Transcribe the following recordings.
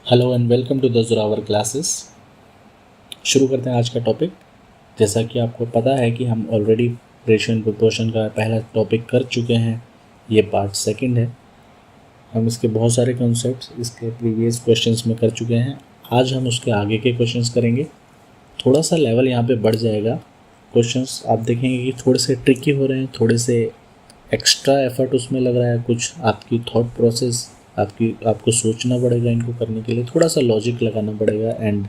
Hello and welcome to the Zorawar classes. शुरू करते हैं आज का टॉपिक। जैसा कि आपको पता है कि हम ऑलरेडी रेशियो एंड प्रोपोर्शन का पहला टॉपिक कर चुके हैं, ये पार्ट सेकंड है। हम इसके बहुत सारे कॉन्सेप्ट्स इसके प्रीवियस क्वेश्चंस में कर चुके हैं। आज हम उसके आगे के क्वेश्चंस करेंगे। थोड़ा सा लेवल यहाँ पे बढ़ जाएगा। क्वेश्चंस आप देखेंगे कि थोड़े से ट्रिकी हो रहे हैं, थोड़े से एक्स्ट्रा एफर्ट उसमें लग रहा है, कुछ आपकी थॉट प्रोसेस आपको सोचना पड़ेगा इनको करने के लिए, थोड़ा सा लॉजिक लगाना पड़ेगा एंड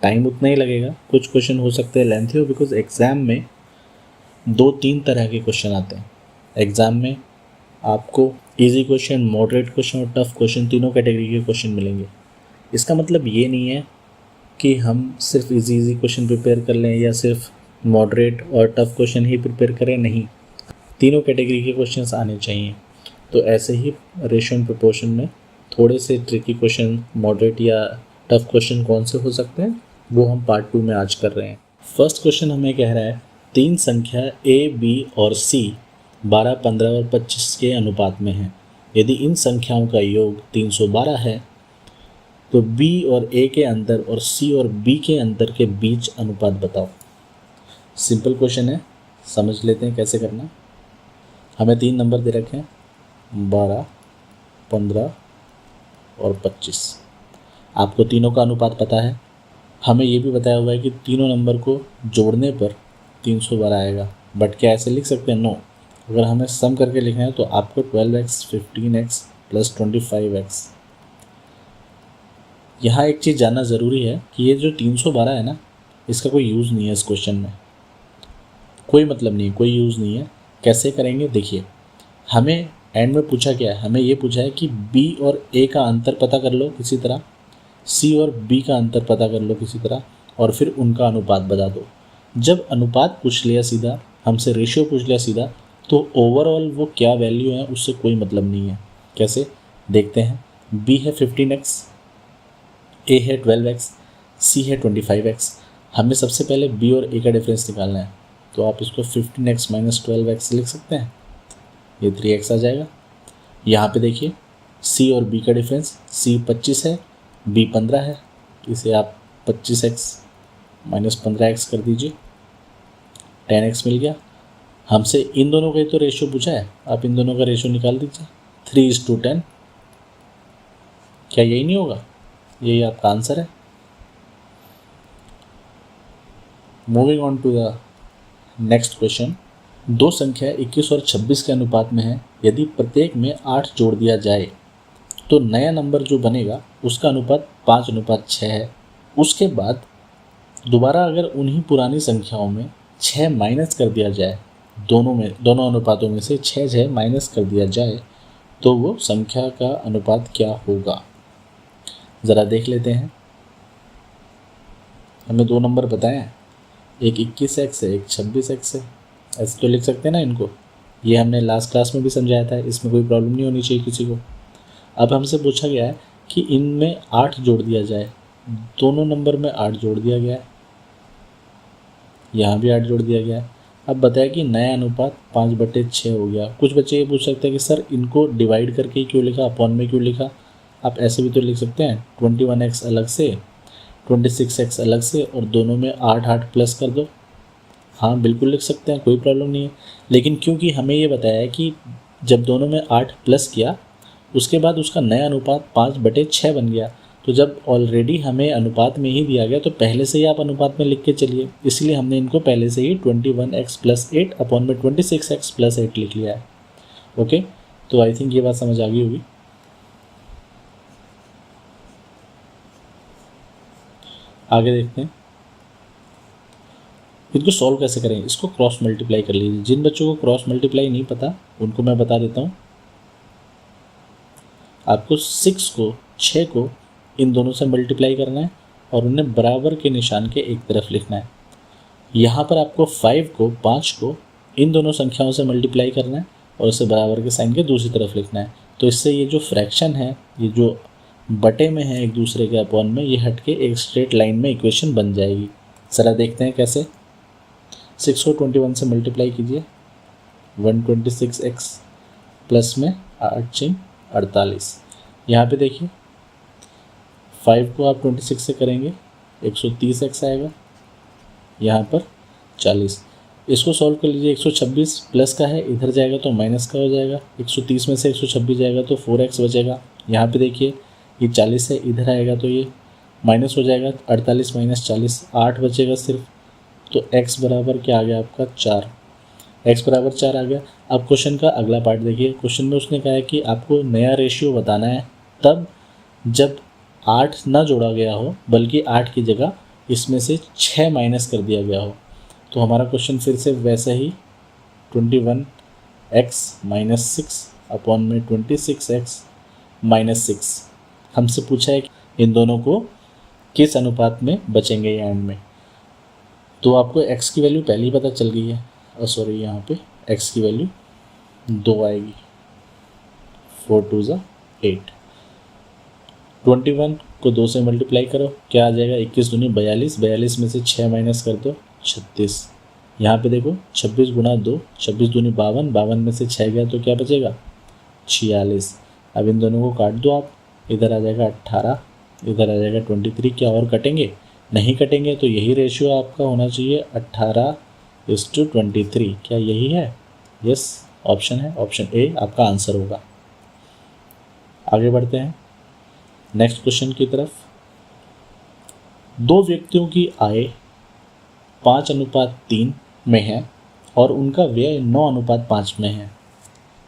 टाइम उतना ही लगेगा। कुछ क्वेश्चन हो सकते हैं लेंथी हो, बिकॉज एग्ज़ाम में 2-3 तरह के क्वेश्चन आते हैं। एग्ज़ाम में आपको इजी क्वेश्चन, मॉडरेट क्वेश्चन और टफ क्वेश्चन तीनों कैटेगरी के क्वेश्चन मिलेंगे। इसका मतलब ये नहीं है कि हम सिर्फ इजी क्वेश्चन प्रिपेयर कर लें या सिर्फ मॉडरेट और टफ क्वेश्चन ही प्रिपेयर करें, नहीं, तीनों कैटेगरी के क्वेश्चंस आने चाहिए। तो ऐसे ही रेशियो एंड प्रोपोर्शन में थोड़े से ट्रिकी क्वेश्चन, मॉडरेट या टफ क्वेश्चन कौन से हो सकते हैं वो हम पार्ट 2 में आज कर रहे हैं। फर्स्ट क्वेश्चन हमें कह रहा है 3 संख्या A, B और C 12, 15 और 25 के अनुपात में है। यदि इन संख्याओं का योग 312 है तो B और A के अंतर और C और B के अंतर के बीच अनुपात बताओ। सिंपल क्वेश्चन है, समझ लेते हैं कैसे करना। हमें 3 नंबर दे रखे हैं, 12, 15 और 25। आपको तीनों का अनुपात पता है। हमें ये भी बताया हुआ है कि तीनों नंबर को जोड़ने पर 312 आएगा। बट क्या ऐसे लिख सकते हैं? नो। अगर हमें सम करके लिखना है तो आपको 12x, 15x प्लस 25x। यहाँ एक चीज़ जानना ज़रूरी है कि ये जो 312 है ना, इसका कोई यूज़ नहीं है इस क्वेश्चन में, कोई मतलब नहीं, कोई यूज़ नहीं है। कैसे करेंगे देखिए। हमें एंड में पूछा क्या है? हमें ये पूछा है कि B और A का अंतर पता कर लो किसी तरह, C और B का अंतर पता कर लो किसी तरह, और फिर उनका अनुपात बता दो। जब अनुपात पूछ लिया सीधा, हमसे रेशियो पूछ लिया सीधा, तो ओवरऑल वो क्या वैल्यू है उससे कोई मतलब नहीं है। कैसे देखते हैं। B है 15x, A है 12x, C है 25x। हमें सबसे पहले B और A का डिफरेंस निकालना है, तो आप इसको 15x माइनस 12x लिख सकते हैं, ये 3x आ जाएगा। यहाँ पे देखिए C और B का डिफरेंस, C 25 है, B 15 है, इसे आप 25x माइनस 15x कर दीजिए, 10x मिल गया। हमसे इन दोनों का ही तो रेशियो पूछा है, आप इन दोनों का रेशियो निकाल दीजिए, 3:10। क्या यही नहीं होगा? यही आपका आंसर है। Moving on to the next question. 2 संख्या 21 और 26 के अनुपात में है। यदि प्रत्येक में 8 जोड़ दिया जाए तो नया नंबर जो बनेगा उसका अनुपात 5:6 है। उसके बाद दोबारा अगर उन्हीं पुरानी संख्याओं में 6 माइनस कर दिया जाए, दोनों अनुपातों में से 6 माइनस कर दिया जाए तो वो संख्या का अनुपात क्या होगा? ज़रा देख लेते हैं। हमें 2 नंबर बताएं, एक 21x है, एक 26x है। ऐसे तो लिख सकते हैं ना इनको। ये हमने लास्ट क्लास में भी समझाया था, इसमें कोई प्रॉब्लम नहीं होनी चाहिए किसी को। अब हमसे पूछा गया है कि इनमें 8 जोड़ दिया जाए। दोनों नंबर में 8 जोड़ दिया गया है, यहाँ भी 8 जोड़ दिया गया है। अब बताया कि नया अनुपात 5/6 हो गया। कुछ बच्चे ये पूछ सकते हैं कि सर इनको डिवाइड करके क्यों लिखा, अपॉन में क्यों लिखा? आप ऐसे भी तो लिख सकते हैं, 21x अलग से, 26x अलग से, और दोनों में 8 प्लस कर दो। हाँ बिल्कुल लिख सकते हैं, कोई प्रॉब्लम नहीं है। लेकिन क्योंकि हमें ये बताया है कि जब दोनों में 8 प्लस किया उसके बाद उसका नया अनुपात 5/6 बन गया, तो जब ऑलरेडी हमें अनुपात में ही दिया गया तो पहले से ही आप अनुपात में लिख के चलिए। इसलिए हमने इनको पहले से ही 21x प्लस 8 अपॉन में 26x प्लस 8 लिख लिया है। ओके, तो आई थिंक ये बात समझ आ गई होगी। आगे देखते हैं इनको सॉल्व कैसे करें। इसको क्रॉस मल्टीप्लाई कर लीजिए। जिन बच्चों को क्रॉस मल्टीप्लाई नहीं पता उनको मैं बता देता हूँ। आपको 6 को इन दोनों से मल्टीप्लाई करना है और उन्हें बराबर के निशान के एक तरफ लिखना है। यहाँ पर आपको 5 को इन दोनों संख्याओं से मल्टीप्लाई करना है और उसे बराबर के साइन के दूसरी तरफ लिखना है। तो इससे ये जो फ्रैक्शन है, ये जो बटे में है एक दूसरे के अपॉन में, ये हट के एक स्ट्रेट लाइन में इक्वेशन बन जाएगी। ज़रा देखते हैं कैसे। 6 को 21 से मल्टीप्लाई कीजिए, 126x प्लस में 8×6 48। यहाँ पे देखिए 5 को आप 26 से करेंगे 130x आएगा, यहाँ पर 40। इसको सॉल्व कर लीजिए, 126 प्लस का है, इधर जाएगा तो माइनस का हो जाएगा, 130 में से 126 जाएगा तो 4x बचेगा। यहाँ पे देखिए ये 40 है, इधर आएगा तो ये माइनस हो जाएगा, 48 माइनस 40 8 बचेगा सिर्फ। तो x बराबर क्या आ गया आपका 4, x बराबर 4 आ गया। अब क्वेश्चन का अगला पार्ट देखिए, क्वेश्चन में उसने कहा है कि आपको नया रेशियो बताना है तब जब 8 ना जोड़ा गया हो बल्कि 8 की जगह इसमें से 6 माइनस कर दिया गया हो। तो हमारा क्वेश्चन फिर से वैसा ही 21x माइनस 6 अपॉन में 26x माइनस 6 हमसे पूछा है कि इन दोनों को किस अनुपात में बचेंगे ये एंड में। तो आपको x की वैल्यू पहले ही पता चल गई है, सॉरी यहाँ पे x की वैल्यू 2 आएगी, 4 2 ज़ा 8। 21 को 2 से मल्टीप्लाई करो, क्या आ जाएगा 21 दूनी 42, 42 में से 6 माइनस कर दो 36। यहाँ पे देखो 26 गुणा 2, 26 दूनी 52, 52 में से 6 गया तो क्या बचेगा 46। अब इन दोनों को काट दो आप, इधर आ जाएगा 18, इधर आ जाएगा 23। क्या और कटेंगे? नहीं कटेंगे। तो यही रेशियो आपका होना चाहिए 18:23। क्या यही है? यस, ऑप्शन है, ऑप्शन ए आपका आंसर होगा। आगे बढ़ते हैं नेक्स्ट क्वेश्चन की तरफ। दो व्यक्तियों की आय 5:3 में है और उनका व्यय 9:5 में है।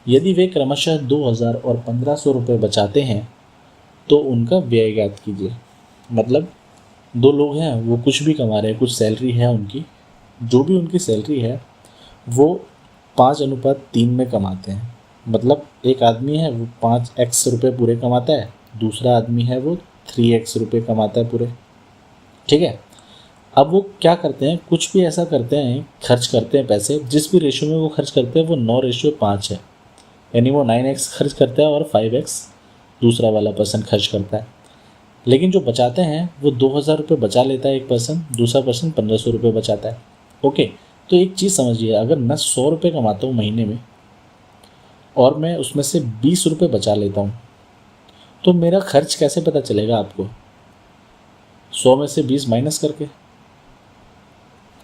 यदि वे क्रमशः 2000 और 1500 रुपये बचाते हैं तो उनका व्यय ज्ञात कीजिए। मतलब दो लोग हैं, वो कुछ भी कमा रहे हैं, कुछ सैलरी है उनकी, जो भी उनकी सैलरी है वो 5:3 में कमाते हैं। मतलब एक आदमी है वो 5x रुपये पूरे कमाता है, दूसरा आदमी है वो 3x रुपये कमाता है पूरे। ठीक है, अब वो क्या करते हैं, कुछ भी ऐसा करते हैं, खर्च करते हैं पैसे, जिस भी रेशियो में वो खर्च करते हैं वो 9:5 है, यानी वो 9x खर्च करता है और 5x दूसरा वाला पर्सन खर्च करता है। लेकिन जो बचाते हैं वो 2000 रुपये बचा लेता है एक पर्सन, दूसरा पर्सन 1500 रुपये बचाता है। ओके, तो एक चीज़ समझिए, अगर मैं 100 रुपये कमाता हूँ महीने में और मैं उसमें से 20 रुपये बचा लेता हूँ तो मेरा खर्च कैसे पता चलेगा आपको? 100 में से 20 माइनस करके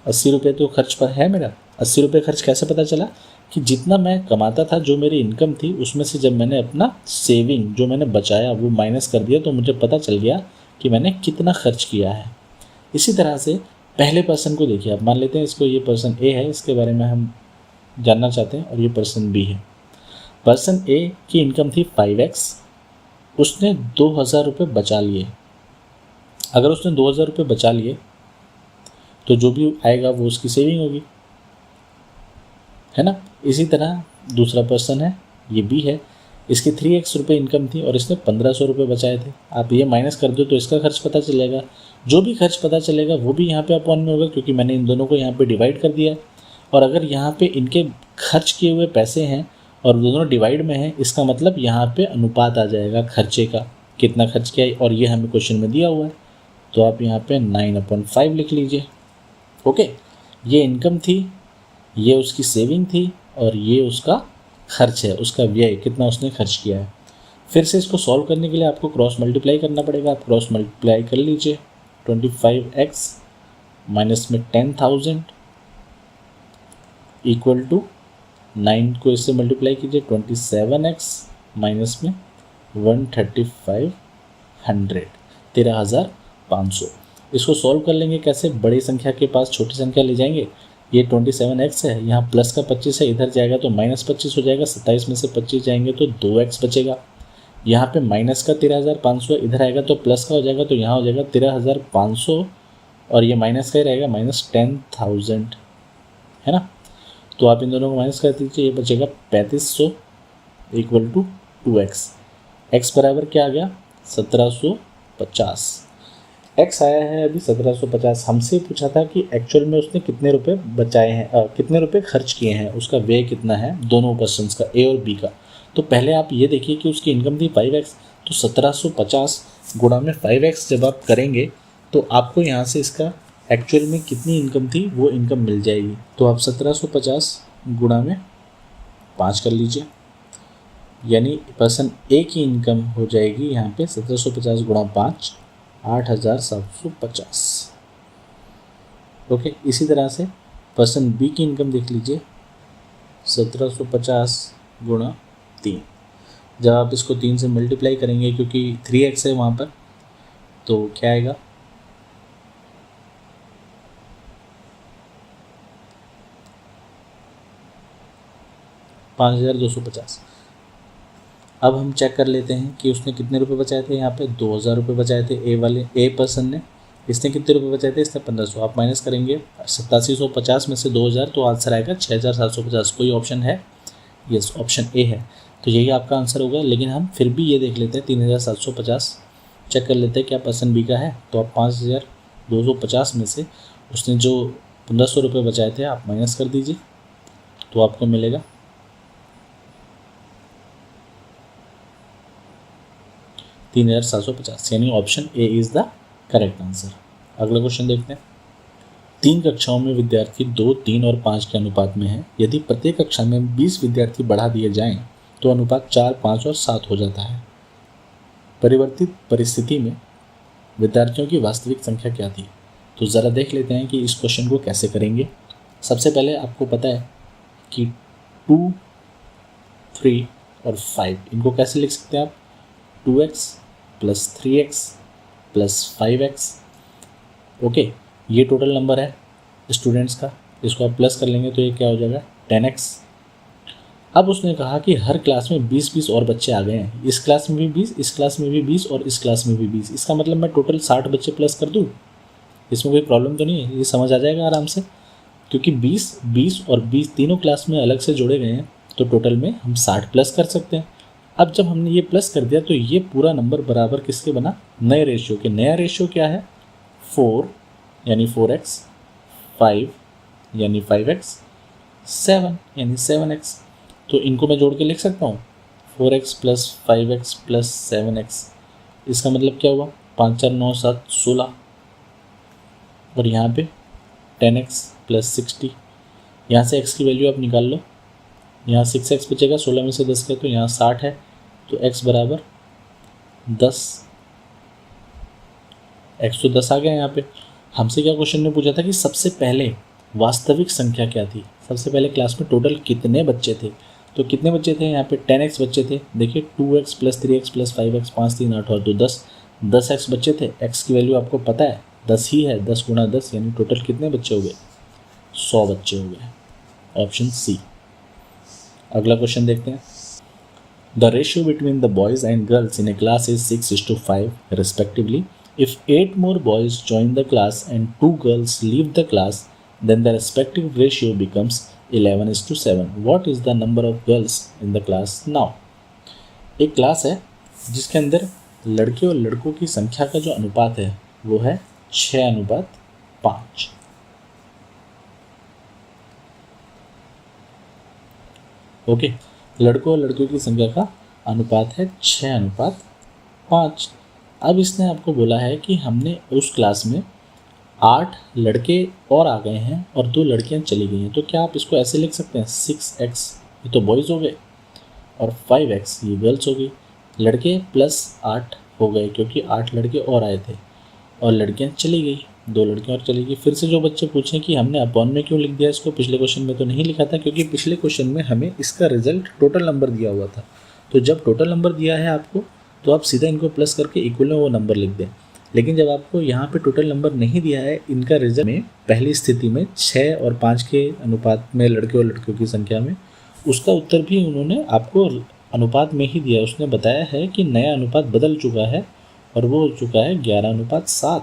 80 रुपये तो खर्च पर है मेरा। 80 रुपये खर्च कैसे पता चला? कि जितना मैं कमाता था, जो मेरी इनकम थी, उसमें से जब मैंने अपना सेविंग जो मैंने बचाया वो माइनस कर दिया तो मुझे पता चल गया कि मैंने कितना खर्च किया है। इसी तरह से पहले पर्सन को देखिए, आप मान लेते हैं इसको, ये पर्सन ए है, इसके बारे में हम जानना चाहते हैं, और ये पर्सन बी है। पर्सन ए की इनकम थी 5x, उसने 2000 रुपये बचा लिए। अगर उसने 2000 रुपये बचा लिए तो जो भी आएगा वो उसकी सेविंग होगी, है ना। इसी तरह दूसरा पर्सन है, ये बी है, इसकी 3x रुपये इनकम थी और इसने 1500 रुपये बचाए थे। आप ये माइनस कर दो तो इसका खर्च पता चलेगा। जो भी खर्च पता चलेगा वो भी यहाँ पे अपॉन में होगा, क्योंकि मैंने इन दोनों को यहाँ पे डिवाइड कर दिया है। और अगर यहाँ पे इनके खर्च किए हुए पैसे हैं और दोनों डिवाइड में हैं, इसका मतलब यहाँ पे अनुपात आ जाएगा खर्चे का, कितना खर्च किया है, और ये हमें क्वेश्चन में दिया हुआ है। तो आप यहाँ पे 9/5 लिख लीजिए। ओके, ये इनकम थी, ये उसकी सेविंग थी, और ये उसका खर्च है, उसका व्यय, कितना उसने खर्च किया है। फिर से इसको सॉल्व करने के लिए आपको क्रॉस मल्टीप्लाई करना पड़ेगा। आप क्रॉस मल्टीप्लाई कर लीजिए। 25x माइनस में 10,000 इक्वल टू 9 को इससे मल्टीप्लाई कीजिए, 27x माइनस में 13500, 13,500। इसको सॉल्व कर लेंगे कैसे? बड़ी संख्या के पास छोटी संख्या ले जाएंगे। ये 27x है, यहाँ प्लस का 25 है, इधर जाएगा तो -25 हो जाएगा, 27 में से 25 जाएंगे तो 2x बचेगा। यहाँ पे माइनस का 13,500, इधर आएगा तो प्लस का हो जाएगा, तो यहाँ हो जाएगा 13,500, और ये माइनस का ही रहेगा, -10,000, है ना। तो आप इन दोनों को माइनस कर दीजिए, ये बचेगा 3500 इक्वल टू 2x। x बराबर क्या आ गया? 1750। x आया है अभी 1750। हमसे पूछा था कि एक्चुअल में उसने कितने रुपए बचाए हैं, कितने रुपए खर्च किए हैं, उसका व्यय कितना है दोनों पर्सन्स का, ए और बी का। तो पहले आप ये देखिए कि उसकी इनकम थी 5x, तो 1750 गुणा में 5x जब आप करेंगे तो आपको यहाँ से इसका एक्चुअल में कितनी इनकम थी वो इनकम मिल जाएगी। तो आप 1750 गुणा में 5 कर लीजिए, यानी पर्सन ए की इनकम हो जाएगी यहाँ पे 1750 गुणा 5, 8,750। ओके, इसी तरह से पर्सन बी की इनकम देख लीजिए, 1750 गुणा 3। जब आप इसको 3 से मल्टीप्लाई करेंगे, क्योंकि 3x है वहाँ पर, तो क्या आएगा, $5,250। अब हम चेक कर लेते हैं कि उसने कितने रुपए बचाए थे। यहाँ पे 2,000 रुपये बचाए थे ए पर्सन ने। इसने कितने रुपए बचाए थे, इसने 1500। आप माइनस करेंगे 8750 में से 2000, तो आंसर आएगा 6750। कोई ऑप्शन है? यस, ऑप्शन ए है। तो यही आपका आंसर होगा। लेकिन हम फिर भी ये देख लेते हैं, 3750 चेक कर लेते हैं क्या पर्सन बी का है। तो आप 5250 में से उसने जो 1500 रुपये बचाए थे आप माइनस कर दीजिए, तो आपको मिलेगा 3750, यानी option A is the correct answer. अगला क्वेश्चन देखते हैं। 3 कक्षाओं में विद्यार्थी 2, 3 और 5 के अनुपात में है। यदि प्रत्येक कक्षा में 20 विद्यार्थी बढ़ा दिए जाएं तो अनुपात 4, 5 और 7 हो जाता है। परिवर्तित परिस्थिति में विद्यार्थियों की वास्तविक संख्या क्या थी? तो ज़रा देख लेते हैं कि इस क्वेश्चन को कैसे करेंगे। सबसे पहले आपको पता है कि 2, 3 और 5 इनको कैसे लिख सकते हैं आप, 2x + 3x + 5x। ओके, ये टोटल नंबर है स्टूडेंट्स का, इसको आप प्लस कर लेंगे तो ये क्या हो जाएगा, 10x। अब उसने कहा कि हर क्लास में 20-20 और बच्चे आ गए हैं। इस क्लास में भी 20, इस क्लास में भी 20 और इस क्लास में भी 20। इसका मतलब मैं टोटल 60 बच्चे प्लस कर दूँ, इसमें कोई प्रॉब्लम तो नहीं है, ये समझ आ जाएगा आराम से। क्योंकि 20 और 20 तीनों क्लास में अलग से जोड़े गए हैं, तो टोटल में हम 60 प्लस कर सकते हैं। अब जब हमने ये प्लस कर दिया तो ये पूरा नंबर बराबर किसके बना, नए रेशियो के। नया रेशियो क्या है, 4 यानी 4x, 5 यानी 5x, 7 यानी 7x। तो इनको मैं जोड़ के लिख सकता हूँ, 4x + 5x + 7x। इसका मतलब क्या हुआ, 5 4 9 7 16। और यहाँ पे 10x + 60। यहाँ से x की वैल्यू आप निकाल लो, यहाँ 6x बचेगा, 16 में से 10 गए तो यहाँ 60 है, तो x बराबर 10। x तो 10 आ गया। यहाँ पे हमसे क्या क्वेश्चन में पूछा था कि सबसे पहले वास्तविक संख्या क्या थी, सबसे पहले क्लास में टोटल कितने बच्चे थे। तो कितने बच्चे थे, यहाँ पे 10x बच्चे थे। देखिए 2x + 3x + 5x, 5 3 8 और 2 10x बच्चे थे। x की वैल्यू आपको पता है 10 ही है, 10 × 10 यानी टोटल कितने बच्चे हो गए, 100 बच्चे हो गए। Option C. अगला क्वेश्चन देखते हैं। The ratio between the boys and girls in a class is 6:5 respectively. If 8 more boys join the class and 2 girls leave the class, then the respective ratio becomes 11:7. What is the number of girls in the class now? एक class है जिसके अंदर लड़के और लड़कों की संख्या का जो अनुपात है वो है 6:5। ओके, लड़कों और लड़कियों की संख्या का अनुपात है 6:5। अब इसने आपको बोला है कि हमने उस क्लास में 8 लड़के और आ गए हैं और 2 लड़कियां चली गई हैं। तो क्या आप इसको ऐसे लिख सकते हैं, 6x ये तो बॉयज़ हो गए और 5x ये गर्ल्स हो गई। लड़के +8 हो गए क्योंकि 8 लड़के और आए थे और लड़कियां चली गई, 2 लड़कियां और चली गई। फिर से जो बच्चे पूछें कि हमने अपॉन में क्यों लिख दिया इसको, पिछले क्वेश्चन में तो नहीं लिखा था, क्योंकि पिछले क्वेश्चन में हमें इसका रिजल्ट टोटल नंबर दिया हुआ था। तो जब टोटल नंबर दिया है आपको, तो आप सीधा इनको प्लस करके इक्वल में वो नंबर लिख दें। लेकिन जब आपको यहाँ पे टोटल नंबर नहीं दिया है, इनका रिजल्ट में पहली स्थिति में 6 और 5 के अनुपात में लड़के और लड़कियों की संख्या में, उसका उत्तर भी उन्होंने आपको अनुपात में ही दिया। उसने बताया है कि नया अनुपात बदल चुका है और वो हो चुका है 11:7।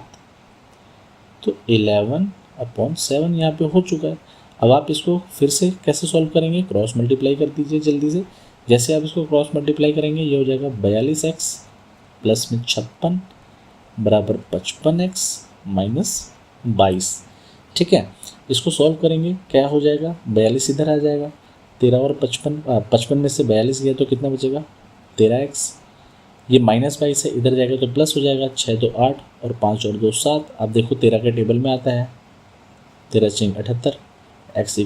तो 11/7 यहाँ पे हो चुका है। अब आप इसको फिर से कैसे सॉल्व करेंगे, क्रॉस मल्टीप्लाई कर दीजिए जल्दी से। जैसे आप इसको क्रॉस मल्टीप्लाई करेंगे ये हो जाएगा 42x प्लस में 56 बराबर 55x माइनस 22। ठीक है, इसको सॉल्व करेंगे क्या हो जाएगा, 42 इधर आ जाएगा, 13 और 55 में से 42 गया तो कितना बचेगा 13x। ये -22 है, इधर जाएगा तो प्लस हो जाएगा, 6 2 8 और 5 और 2 7। आप देखो 13 के टेबल में आता है, 13 6 78, x =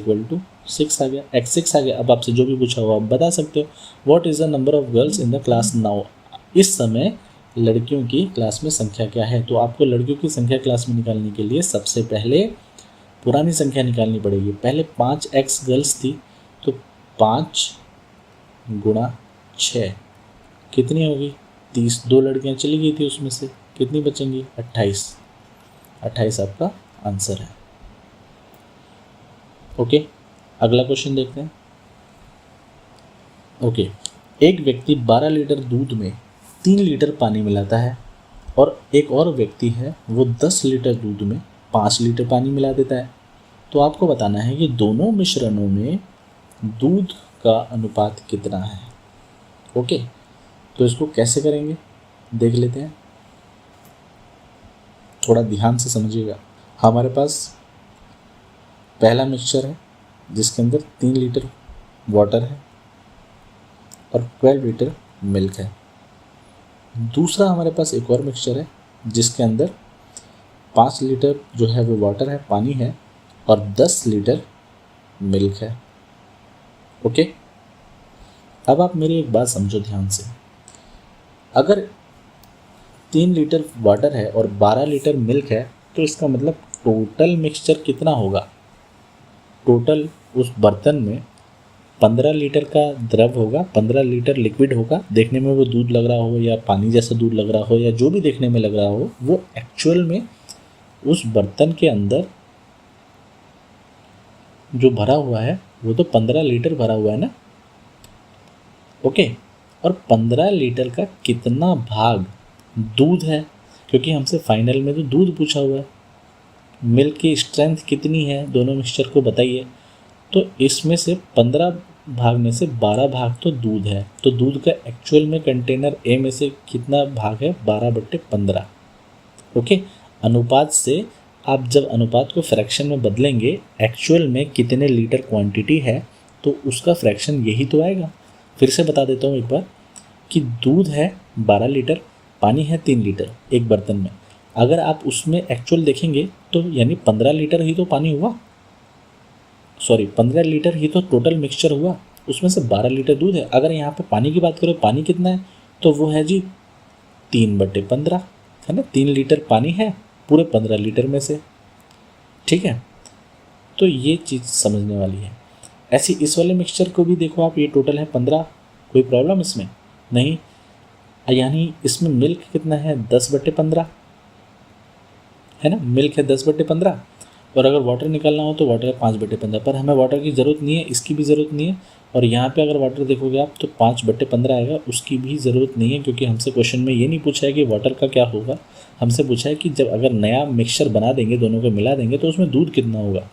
6 आ गया, x 6 आ गया। अब आपसे जो भी पूछा हो आप बता सकते हो। What is the number of girls in the class now. इस समय लड़कियों की क्लास में संख्या क्या है। तो आपको लड़कियों की संख्या क्लास में निकालने के लिए सबसे पहले पुरानी संख्या निकालनी पड़ेगी। पहले 5x गर्ल्स थी, तो 5 गुणा 6 कितनी होगी 30। 2 लड़कियां चली गई थी, उसमें से कितनी बचेंगी 28। 28 आपका आंसर है। ओके, अगला क्वेश्चन देखते हैं। ओके, एक व्यक्ति 12 लीटर दूध में 3 लीटर पानी मिलाता है और एक और व्यक्ति है वो 10 लीटर दूध में 5 लीटर पानी मिला देता है। तो आपको बताना है कि दोनों मिश्रणों में दूध का अनुपात कितना है। ओके, तो इसको कैसे करेंगे देख लेते हैं, थोड़ा ध्यान से समझिएगा। हमारे पास पहला मिक्सचर है जिसके अंदर 3 लीटर वाटर है और 12 लीटर मिल्क है। दूसरा हमारे पास एक और मिक्सचर है जिसके अंदर 5 लीटर जो है वो वाटर है, पानी है, और 10 लीटर मिल्क है। ओके, अब आप मेरी एक बात समझो ध्यान से। अगर 3 लीटर वाटर है और 12 लीटर मिल्क है तो इसका मतलब टोटल मिक्सचर कितना होगा। टोटल उस बर्तन में 15 लीटर का द्रव होगा, 15 लीटर लिक्विड होगा। देखने में वो दूध लग रहा हो या पानी जैसा दूध लग रहा हो या जो भी देखने में लग रहा हो, वो एक्चुअल में उस बर्तन के अंदर जो भरा हुआ है वो तो 15 लीटर भरा हुआ है ना। ओके, और 15 लीटर का कितना भाग दूध है, क्योंकि हमसे फाइनल में तो दूध पूछा हुआ है। मिल्क की स्ट्रेंथ कितनी है दोनों मिक्सचर को बताइए। तो इसमें से 15 भाग में से 12 भाग तो दूध है, तो दूध का एक्चुअल में कंटेनर ए में से कितना भाग है 12/15। ओके, अनुपात से आप जब अनुपात को फ्रैक्शन में बदलेंगे एक्चुअल में कितने लीटर क्वांटिटी है तो उसका फ्रैक्शन यही तो आएगा। फिर से बता देता हूँ एक बार कि दूध है 12 लीटर, पानी है 3 लीटर एक बर्तन में। अगर आप उसमें एक्चुअल देखेंगे तो यानी 15 लीटर ही तो पानी हुआ, सॉरी 15 लीटर ही तो टोटल मिक्सचर हुआ, उसमें से 12 लीटर दूध है। अगर यहाँ पे पानी की बात करें, पानी कितना है तो वो है जी 3/15 है ना। 3 लीटर पानी है पूरे 15 लीटर में से, ठीक है। तो ये चीज़ समझने वाली है। ऐसी इस वाले मिक्सचर को भी देखो आप, ये टोटल है 15, कोई प्रॉब्लम इसमें नहीं। यानी इसमें मिल्क कितना है 10/15 है ना, मिल्क है 10/15। और अगर वाटर निकालना हो तो वाटर है 5/15, पर हमें वाटर की ज़रूरत नहीं है, इसकी भी ज़रूरत नहीं है। और यहाँ पे अगर वाटर देखोगे आप तो 5/15 आएगा, उसकी भी ज़रूरत नहीं है, क्योंकि हमसे क्वेश्चन में ये नहीं पूछा है कि वाटर का क्या होगा। हमसे पूछा है कि जब अगर नया मिक्सचर बना देंगे, दोनों को मिला देंगे तो उसमें दूध कितना होगा।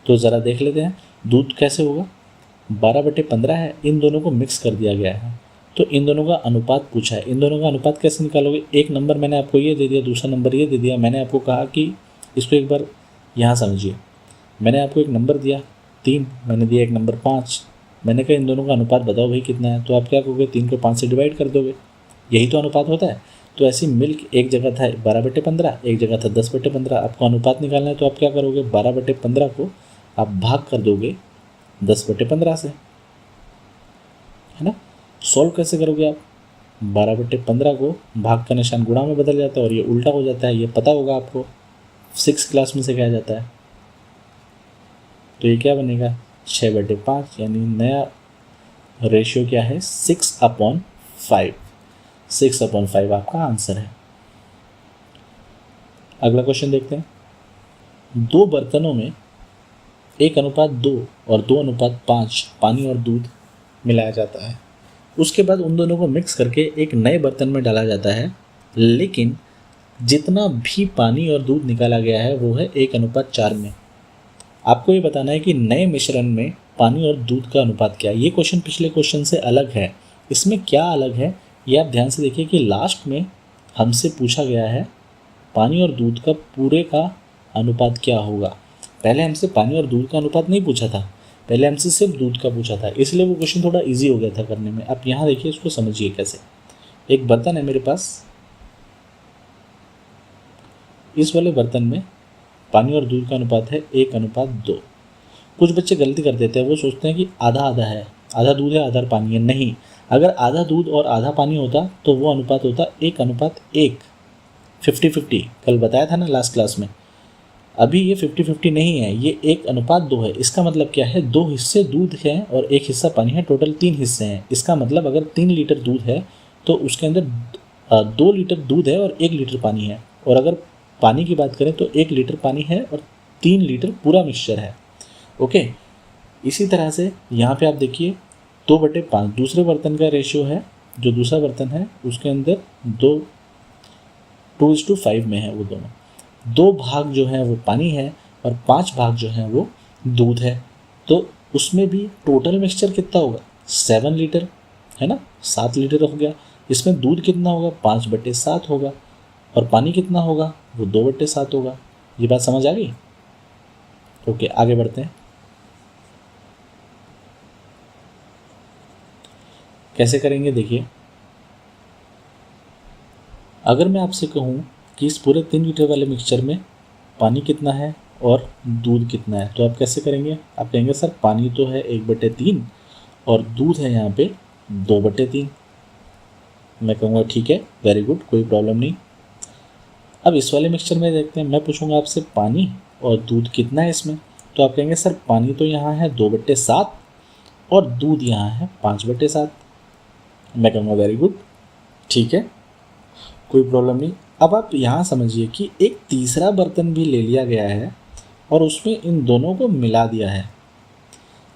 तो ज़रा देख लेते हैं दूध कैसे होगा। 12/15 है, इन दोनों को मिक्स कर दिया गया है, तो इन दोनों का अनुपात पूछा है। इन दोनों का अनुपात कैसे निकालोगे। एक नंबर मैंने आपको ये दे दिया, दूसरा नंबर ये दे दिया। मैंने आपको कहा कि इसको एक बार यहाँ समझिए। मैंने आपको एक नंबर दिया 3, मैंने दिया एक नंबर 5। मैंने कहा इन दोनों का अनुपात बताओ भाई कितना है, तो आप क्या करोगे 3 को 5 से डिवाइड कर दोगे, यही तो अनुपात होता है। तो ऐसी मिल्क एक जगह था 12/15, एक जगह था 10/15। आपको अनुपात निकालना है तो आप क्या करोगे 12/15 को आप भाग कर दोगे 10/15 से, है ना। सॉल्व कैसे करोगे आप, 12/15 को भाग का निशान गुणा में बदल जाता है और ये उल्टा हो जाता है, ये पता होगा आपको, 6 क्लास में से कहा जाता है। तो ये क्या बनेगा 6/5, यानी नया रेशियो क्या है 6/5। 6/5 आपका आंसर है। अगला क्वेश्चन देखते हैं। 2 बर्तनों में 1:2 और 2:5 पानी और दूध मिलाया जाता है। उसके बाद उन दोनों को मिक्स करके एक नए बर्तन में डाला जाता है, लेकिन जितना भी पानी और दूध निकाला गया है वो है 1:4 में। आपको ये बताना है कि नए मिश्रण में पानी और दूध का अनुपात क्या है। ये क्वेश्चन पिछले क्वेश्चन से अलग है। इसमें क्या अलग है ये आप ध्यान से देखिए कि लास्ट में हमसे पूछा गया है पानी और दूध का पूरे का अनुपात क्या होगा। पहले हमसे पानी और दूध का अनुपात नहीं पूछा था, पहले हमसे सिर्फ दूध का पूछा था, इसलिए वो क्वेश्चन थोड़ा ईजी हो गया था करने में। आप यहाँ देखिए, इसको समझिए कैसे। एक बर्तन है मेरे पास, इस वाले बर्तन में पानी और दूध का अनुपात है 1:2। कुछ बच्चे गलती कर देते हैं, वो सोचते हैं कि आधा आधा है, आधा दूध है आधा पानी है। नहीं, अगर आधा दूध और आधा पानी होता तो वो अनुपात होता 1:1, 50-50। कल बताया था ना लास्ट क्लास में। अभी ये 50-50 नहीं है, ये 1:2 है। इसका मतलब क्या है, 2 हिस्से दूध हैं और 1 हिस्सा पानी है, टोटल 3 हिस्से हैं। इसका मतलब अगर 3 लीटर दूध है तो उसके अंदर 2 लीटर दूध है और 1 लीटर पानी है। और अगर पानी की बात करें तो 1 लीटर पानी है और 3 लीटर पूरा मिक्सचर है। ओके, इसी तरह से यहाँ पे आप देखिए 2/5 दूसरे बर्तन का रेशियो है। जो दूसरा बर्तन है उसके अंदर 2:5 में है वो दोनों। 2 भाग जो है वो पानी है और 5 भाग जो है वो दूध है। तो उसमें भी टोटल मिक्सचर कितना होगा, 7 लीटर है ना, 7 लीटर हो गया। इसमें दूध कितना होगा, 5/7 होगा। और पानी कितना होगा, वो 2/7 होगा। ये बात समझ आ गई? ओके, आगे बढ़ते हैं। कैसे करेंगे देखिए, अगर मैं आपसे कहूँ कि इस पूरे 3 लीटर वाले मिक्सचर में पानी कितना है और दूध कितना है, तो आप कैसे करेंगे? आप कहेंगे सर पानी तो है 1/3 और दूध है यहाँ पे 2/3। मैं कहूँगा ठीक है, वेरी गुड, कोई प्रॉब्लम नहीं। अब इस वाले मिक्सचर में देखते हैं, मैं पूछूंगा आपसे पानी और दूध कितना है इसमें, तो आप कहेंगे सर पानी तो यहाँ है 2/7 और दूध यहाँ है 5/7। मैं कहूँगा वेरी गुड, ठीक है, कोई प्रॉब्लम नहीं। अब आप यहाँ समझिए कि एक तीसरा बर्तन भी ले लिया गया है और उसमें इन दोनों को मिला दिया है।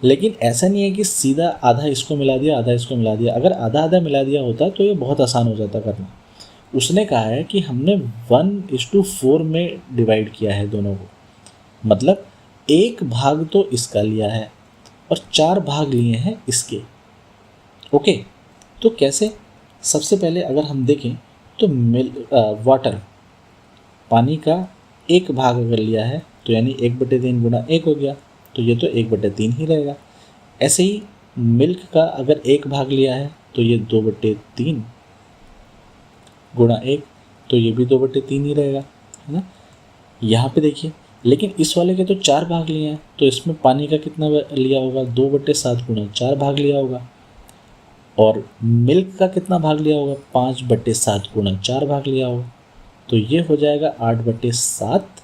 लेकिन ऐसा नहीं है कि सीधा आधा इसको मिला दिया आधा इसको मिला दिया। अगर आधा आधा मिला दिया होता तो ये बहुत आसान हो जाता करना। उसने कहा है कि हमने 1:4 में डिवाइड किया है दोनों को, मतलब 1 भाग तो इसका लिया है और 4 भाग लिए हैं इसके। ओके, तो कैसे? सबसे पहले अगर हम देखें तो वाटर, पानी का 1 भाग अगर लिया है तो यानी 1/3 गुणा 1 हो गया, तो ये तो 1/3 ही रहेगा। ऐसे ही मिल्क का अगर 1 भाग लिया है तो ये 2/3 गुणा 1, तो ये भी 2/3 ही रहेगा, है ना। यहाँ पे देखिए, लेकिन इस वाले के तो 4 भाग लिए हैं, तो इसमें पानी का कितना लिया होगा, 2/7 गुणा 4 भाग लिया होगा। और मिल्क का कितना भाग लिया होगा, 5/7 गुणा 4 भाग लिया होगा। तो ये हो जाएगा 8/7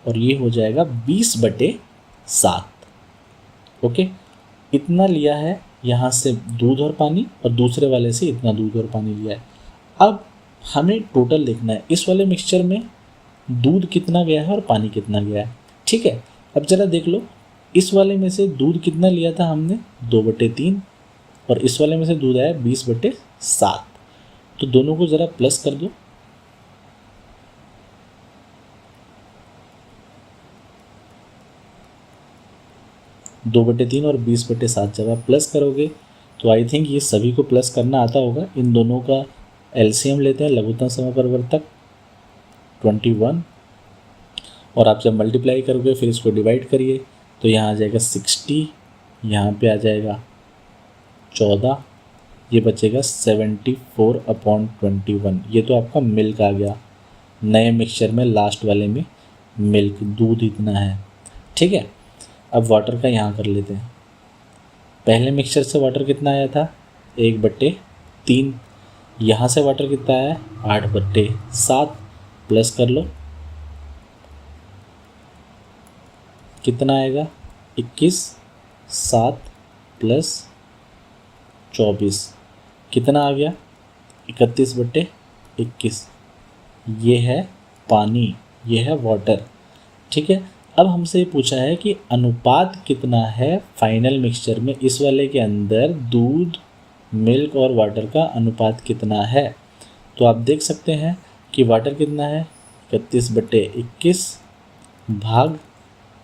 और ये हो जाएगा 20/7। ओके, इतना लिया है यहाँ से दूध और पानी और दूसरे वाले से इतना दूध और पानी लिया है। अब हमें टोटल देखना है, इस वाले मिक्सचर में दूध कितना गया है और पानी कितना गया है। ठीक है, अब ज़रा देख लो, इस वाले में से दूध कितना लिया था हमने, 2/3, और इस वाले में से दूध आया 20/7। तो दोनों को ज़रा प्लस कर दो। दो बटे 3 और 20/7 जब आप प्लस करोगे तो आई थिंक ये सभी को प्लस करना आता होगा। इन दोनों का एलसीएम लेते हैं, लघुत्तम समपरिवर्तक 21, और आप जब मल्टीप्लाई करोगे फिर इसको डिवाइड करिए तो यहाँ आ जाएगा 60, यहाँ पे आ जाएगा 14, ये बचेगा 74/21। ये तो आपका मिल्क आ गया। नए मिक्सचर में लास्ट वाले में मिल्क, दूध इतना है। ठीक है, अब वाटर का यहाँ कर लेते हैं। पहले मिक्सचर से वाटर कितना आया था, 1/3। यहाँ से वाटर कितना आया, 8/7। प्लस कर लो, कितना आएगा, 21, 7 प्लस 24 कितना आ गया, 31/21। ये है पानी, ये है वाटर। ठीक है, अब हमसे पूछा है कि अनुपात कितना है फाइनल मिक्सचर में, इस वाले के अंदर दूध, मिल्क और वाटर का अनुपात कितना है। तो आप देख सकते हैं कि वाटर कितना है, 31/21 भाग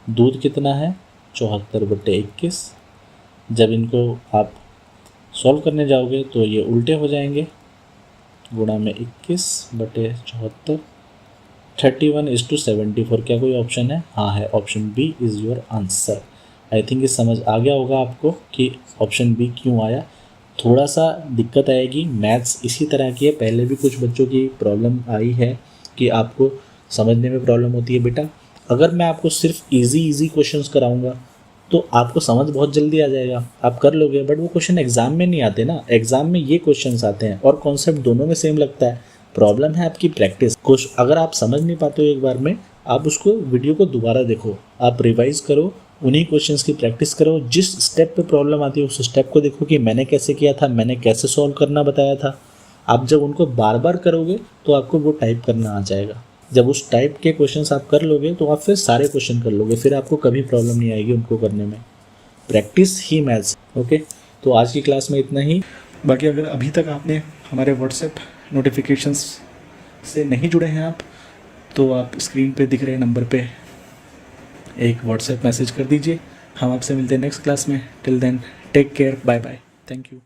दूध कितना है, 74/21। जब इनको आप सॉल्व करने जाओगे तो ये उल्टे हो जाएंगे, गुणा में 21/74, 31:74। क्या कोई ऑप्शन है? हाँ है, option B is your answer. I think ये समझ आ गया होगा आपको कि ऑप्शन बी क्यों आया। थोड़ा सा दिक्कत आएगी, मैथ्स इसी तरह की है, पहले भी कुछ बच्चों की प्रॉब्लम आई है कि आपको समझने में प्रॉब्लम होती है। बेटा अगर मैं आपको सिर्फ इजी क्वेश्चंस कराऊंगा तो आपको समझ बहुत जल्दी आ जाएगा, आप कर लोगे। बट वो क्वेश्चन एग्जाम में नहीं आते ना, एग्जाम में ये क्वेश्चंस आते हैं और कॉन्सेप्ट दोनों में सेम लगता है। प्रॉब्लम है आपकी प्रैक्टिस। कुछ अगर आप समझ नहीं पाते हो एक बार में, आप उसको वीडियो को दोबारा देखो, आप रिवाइज करो, उन्हीं क्वेश्चंस की प्रैक्टिस करो। जिस स्टेप पे प्रॉब्लम आती है उस स्टेप को देखो कि मैंने कैसे किया था, मैंने कैसे सॉल्व करना बताया था। आप जब उनको बार बार करोगे तो आपको वो टाइप करना आ जाएगा। जब उस टाइप के क्वेश्चंस आप कर लोगे तो आप फिर सारे क्वेश्चन कर लोगे, फिर आपको कभी प्रॉब्लम नहीं आएगी उनको करने में। प्रैक्टिस ही मैथ्स। ओके, तो आज की क्लास में इतना ही। बाकी अगर अभी तक आपने हमारे व्हाट्सएप नोटिफिकेशंस से नहीं जुड़े हैं आप, तो आप स्क्रीन पे दिख रहे नंबर पे एक व्हाट्सएप मैसेज कर दीजिए। हम आपसे मिलते हैं नेक्स्ट क्लास में। Till then take care, bye bye, thank you.